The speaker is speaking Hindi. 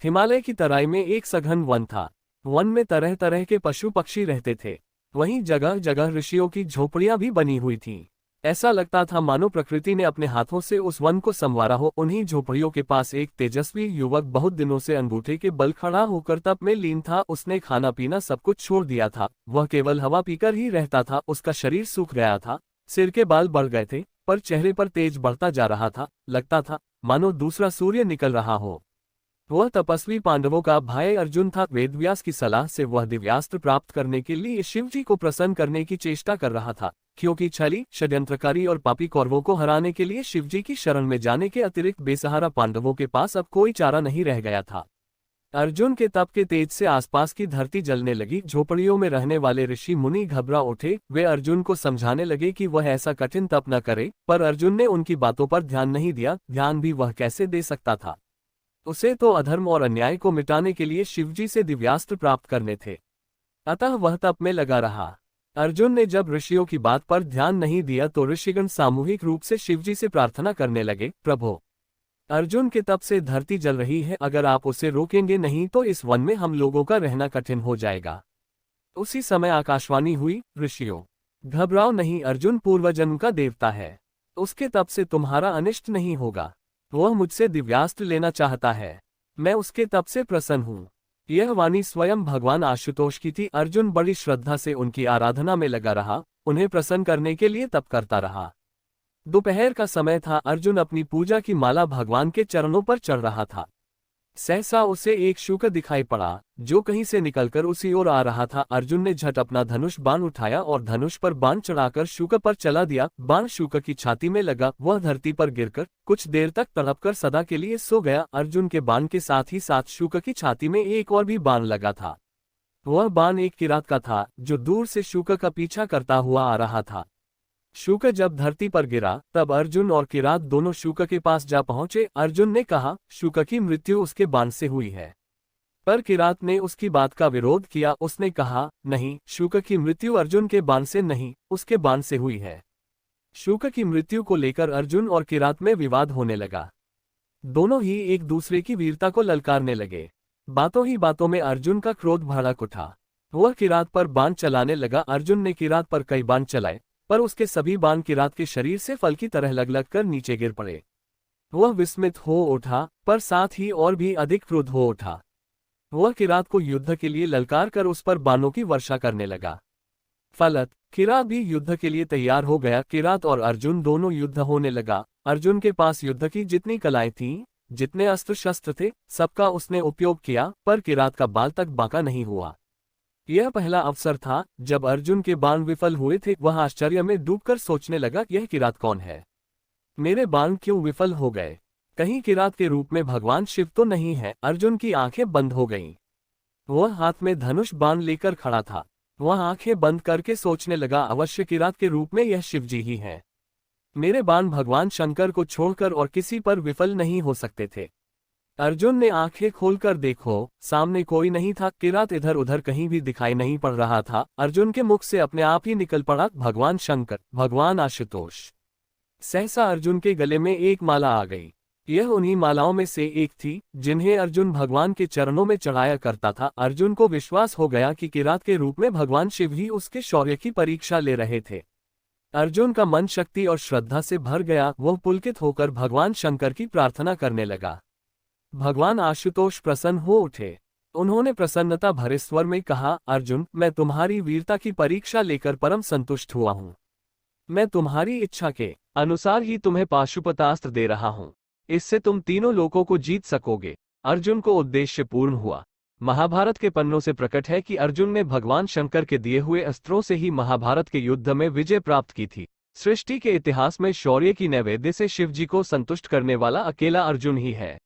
हिमालय की तराई में एक सघन वन था। वन में तरह तरह के पशु पक्षी रहते थे। वहीं जगह जगह ऋषियों की झोपड़ियां भी बनी हुई थीं। ऐसा लगता था मानो प्रकृति ने अपने हाथों से उस वन को संवारा हो। उन्हीं झोपड़ियों के पास एक तेजस्वी युवक बहुत दिनों से अंगूठे के बल खड़ा होकर तप में लीन था। उसने खाना पीना सब कुछ छोड़ दिया था। वह केवल हवा पीकर ही रहता था। उसका शरीर सूख गया था, सिर के बाल बढ़ गए थे, पर चेहरे पर तेज बढ़ता जा रहा था। लगता था मानो दूसरा सूर्य निकल रहा हो। वह तपस्वी पांडवों का भाई अर्जुन था। वेदव्यास की सलाह से वह दिव्यास्त्र प्राप्त करने के लिए शिवजी को प्रसन्न करने की चेष्टा कर रहा था, क्योंकि छली, षड्यंत्रकारी और पापी कौरवों को हराने के लिए शिवजी की शरण में जाने के अतिरिक्त बेसहारा पांडवों के पास अब कोई चारा नहीं रह गया था। अर्जुन के तप के तेज से आसपास की धरती जलने लगी। झोपड़ियों में रहने वाले ऋषि मुनि घबरा उठे। वे अर्जुन को समझाने लगे कि वह ऐसा कठिन तप न करे, पर अर्जुन ने उनकी बातों पर ध्यान नहीं दिया। ध्यान भी वह कैसे दे सकता था? उसे तो अधर्म और अन्याय को मिटाने के लिए शिवजी से दिव्यास्त्र प्राप्त करने थे। अतः वह तप में लगा रहा। अर्जुन ने जब ऋषियों की बात पर ध्यान नहीं दिया तो ऋषिगण सामूहिक रूप से शिवजी से प्रार्थना करने लगे, प्रभो, अर्जुन के तप से धरती जल रही है। अगर आप उसे रोकेंगे नहीं तो इस वन में हम लोगों का रहना कठिन हो जाएगा। उसी समय आकाशवाणी हुई, ऋषियों, घबराओ नहीं, अर्जुन पूर्वजन्म का देवता है। उसके तप से तुम्हारा अनिष्ट नहीं होगा। वह मुझसे दिव्यास्त्र लेना चाहता है। मैं उसके तप से प्रसन्न हूँ। यह वाणी स्वयं भगवान आशुतोष की थी। अर्जुन बड़ी श्रद्धा से उनकी आराधना में लगा रहा, उन्हें प्रसन्न करने के लिए तप करता रहा। दोपहर का समय था। अर्जुन अपनी पूजा की माला भगवान के चरणों पर चढ़ रहा था। सहसा उसे एक शूकर दिखाई पड़ा, जो कहीं से निकलकर उसी ओर आ रहा था। अर्जुन ने झट अपना धनुष बाण उठाया और धनुष पर बाण चढ़ाकर शूकर पर चला दिया। बाण शूकर की छाती में लगा। वह धरती पर गिरकर कुछ देर तक तड़पकर सदा के लिए सो गया। अर्जुन के बाण के साथ ही साथ शूकर की छाती में एक और भी बाण लगा था। वह बाण एक किरात का था, जो दूर से शूकर का पीछा करता हुआ आ रहा था। शूकर जब धरती पर गिरा तब अर्जुन और किरात दोनों शूकर के पास जा पहुंचे। अर्जुन ने कहा, शूकर की मृत्यु उसके बाण से हुई है। पर किरात ने उसकी बात का विरोध किया। उसने कहा, नहीं, शूकर की मृत्यु अर्जुन के बाण से नहीं, उसके बाण से हुई है। शूकर की मृत्यु को लेकर अर्जुन और किरात में विवाद होने लगा। दोनों ही एक दूसरे की वीरता को ललकारने लगे। बातों ही बातों में अर्जुन का क्रोध भड़क उठा। वह किरात पर बाण चलाने लगा। अर्जुन ने किरात पर कई बाण चलाए, पर उसके सभी बाण किरात के शरीर से फल की तरह लग कर नीचे गिर पड़े। वह विस्मित हो उठा, पर साथ ही और भी अधिक क्रुद्ध हो उठा। वह किरात को युद्ध के लिए ललकार कर उस पर बाणों की वर्षा करने लगा। फलत किरात भी युद्ध के लिए तैयार हो गया। किरात और अर्जुन दोनों युद्ध होने लगा। अर्जुन के पास युद्ध की जितनी कलाएं थीं, जितने अस्त्र शस्त्र थे, सबका उसने उपयोग किया, पर किरात का बाल तक बांका नहीं हुआ। यह पहला अवसर था जब अर्जुन के बाण विफल हुए थे। वह आश्चर्य में डूबकर सोचने लगा, यह किरात कौन है? मेरे बाण क्यों विफल हो गए? कहीं किरात के रूप में भगवान शिव तो नहीं है? अर्जुन की आंखें बंद हो गईं। वह हाथ में धनुष बाण लेकर खड़ा था। वह आंखें बंद करके सोचने लगा, अवश्य किरात के रूप में यह शिवजी ही है। मेरे बाण भगवान शंकर को छोड़कर और किसी पर विफल नहीं हो सकते थे। अर्जुन ने आंखें खोलकर देखो, सामने कोई नहीं था। किरात इधर उधर कहीं भी दिखाई नहीं पड़ रहा था। अर्जुन के मुख से अपने आप ही निकल पड़ा, भगवान शंकर, भगवान आशुतोष। सहसा अर्जुन के गले में एक माला आ गई। यह उन्हीं मालाओं में से एक थी जिन्हें अर्जुन भगवान के चरणों में चढ़ाया करता था। अर्जुन को विश्वास हो गया कि किरात के रूप में भगवान शिव ही उसके शौर्य की परीक्षा ले रहे थे। अर्जुन का मन शक्ति और श्रद्धा से भर गया। वह पुलकित होकर भगवान शंकर की प्रार्थना करने लगा। भगवान आशुतोष प्रसन्न हो उठे। उन्होंने प्रसन्नता भरे स्वर में कहा, अर्जुन, मैं तुम्हारी वीरता की परीक्षा लेकर परम संतुष्ट हुआ हूँ। मैं तुम्हारी इच्छा के अनुसार ही तुम्हें पाशुपतास्त्र दे रहा हूँ। इससे तुम तीनों लोकों को जीत सकोगे। अर्जुन को उद्देश्य पूर्ण हुआ। महाभारत के पन्नों से प्रकट है कि अर्जुन ने भगवान शंकर के दिए हुए अस्त्रों से ही महाभारत के युद्ध में विजय प्राप्त की थी। सृष्टि के इतिहास में शौर्य की नैवेद्य से शिवजी को संतुष्ट करने वाला अकेला अर्जुन ही है।